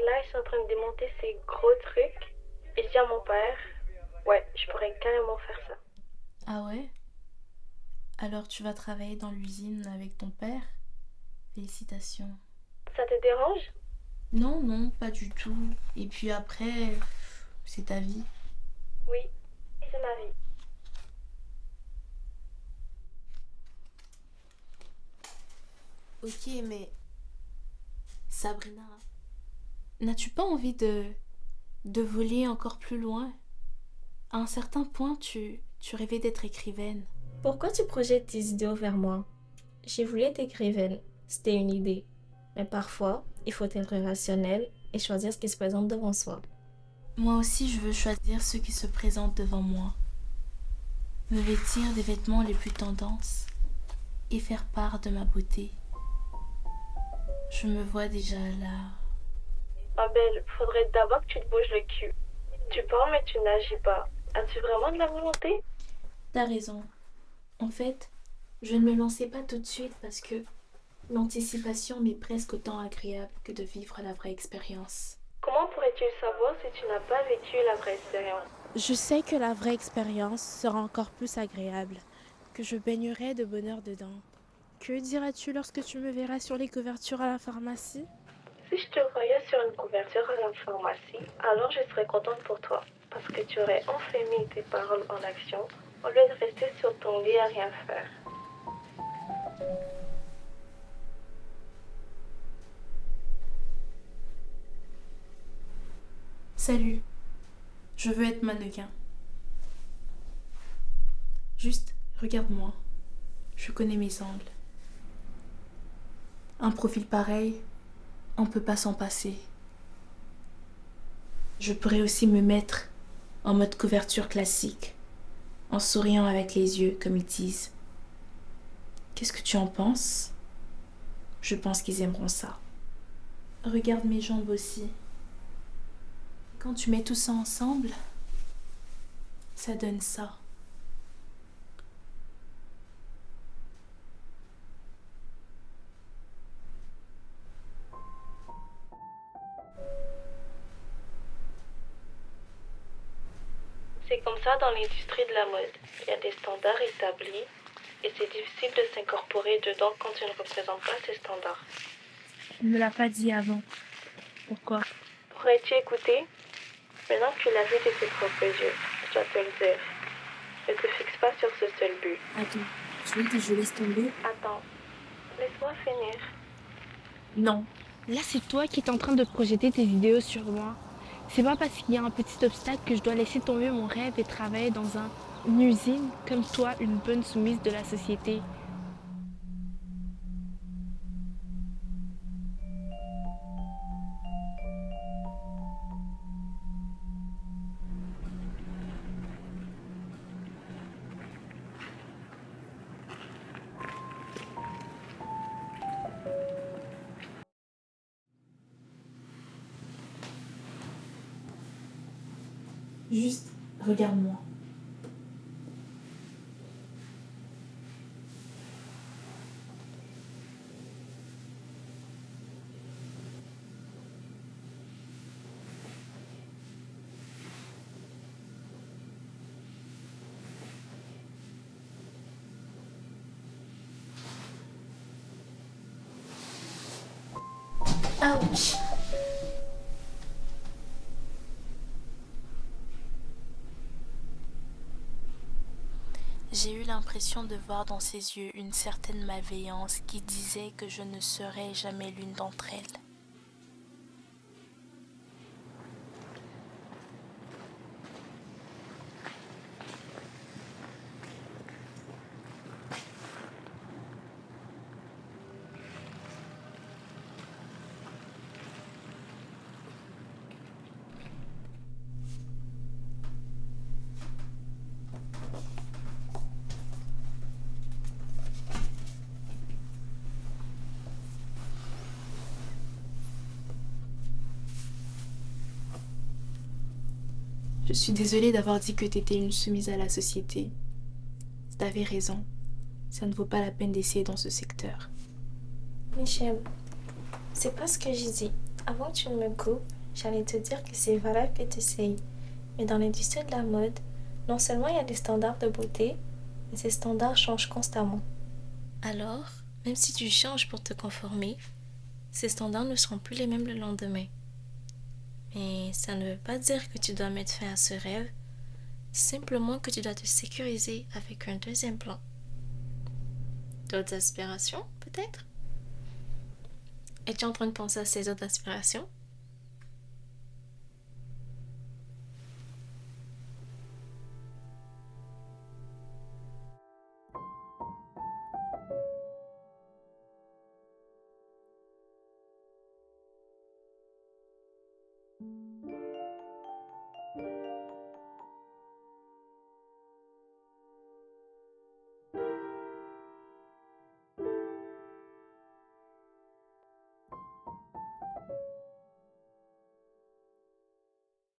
là, ils sont en train de démonter ces gros trucs. Et je dis à mon père, ouais, je pourrais carrément faire ça. Ah ouais? Alors tu vas travailler dans l'usine avec ton père? Félicitations. Ça te dérange? Non, non, pas du tout. Et puis après, c'est ta vie. Oui, c'est ma vie. Ok, mais Sabrina, n'as-tu pas envie de voler encore plus loin? À un certain point, tu rêvais d'être écrivaine. Pourquoi tu projettes tes idéaux vers moi? J'ai voulu être écrivaine, c'était une idée. Mais parfois, il faut être rationnel et choisir ce qui se présente devant soi. Moi aussi, je veux choisir ceux qui se présentent devant moi. Me vêtir des vêtements les plus tendances et faire part de ma beauté. Je me vois déjà là. Ma belle, faudrait d'abord que tu te bouges le cul. Tu parles mais tu n'agis pas. As-tu vraiment de la volonté? T'as raison. En fait, je ne me lançais pas tout de suite parce que l'anticipation m'est presque autant agréable que de vivre la vraie expérience. Comment pourrais-tu le savoir si tu n'as pas vécu la vraie expérience? Je sais que la vraie expérience sera encore plus agréable, que je baignerai de bonheur dedans. Que diras-tu lorsque tu me verras sur les couvertures à la pharmacie? Si je te voyais sur une couverture à la pharmacie, alors je serais contente pour toi, parce que tu aurais enfin mis tes paroles en action, au lieu de rester sur ton lit à rien faire. Salut, je veux être mannequin. Juste, regarde-moi. Je connais mes angles. Un profil pareil, on peut pas s'en passer. Je pourrais aussi me mettre en mode couverture classique, en souriant avec les yeux, comme ils disent. Qu'est-ce que tu en penses? Je pense qu'ils aimeront ça. Regarde mes jambes aussi. Quand tu mets tout ça ensemble, ça donne ça. C'est comme ça dans l'industrie de la mode. Il y a des standards établis et c'est difficile de s'incorporer dedans quand tu ne représentes pas ces standards. Tu ne me l'as pas dit avant. Pourquoi? Pourrais-tu écouter? Maintenant que tu l'as vu de tes propres yeux, je dois te le dire. Ne te fixe pas sur ce seul but. Attends, tu veux que je laisse tomber? Attends, laisse-moi finir. Non. Là, c'est toi qui es en train de projeter tes vidéos sur moi. C'est pas parce qu'il y a un petit obstacle que je dois laisser tomber mon rêve et travailler dans une usine comme toi, une bonne soumise de la société. Juste, regarde-moi. Ouch! J'ai eu l'impression de voir dans ses yeux une certaine malveillance qui disait que je ne serais jamais l'une d'entre elles. Je suis désolée d'avoir dit que t'étais une soumise à la société. T'avais raison. Ça ne vaut pas la peine d'essayer dans ce secteur. Michel, c'est pas ce que j'ai dit. Avant que tu ne me coupes, j'allais te dire que c'est valable que tu essayes. Mais dans l'industrie de la mode, non seulement il y a des standards de beauté, mais ces standards changent constamment. Alors, même si tu changes pour te conformer, ces standards ne seront plus les mêmes le lendemain. Mais ça ne veut pas dire que tu dois mettre fin à ce rêve, simplement que tu dois te sécuriser avec un deuxième plan. D'autres aspirations, peut-être? Es-tu en train de penser à ces autres aspirations?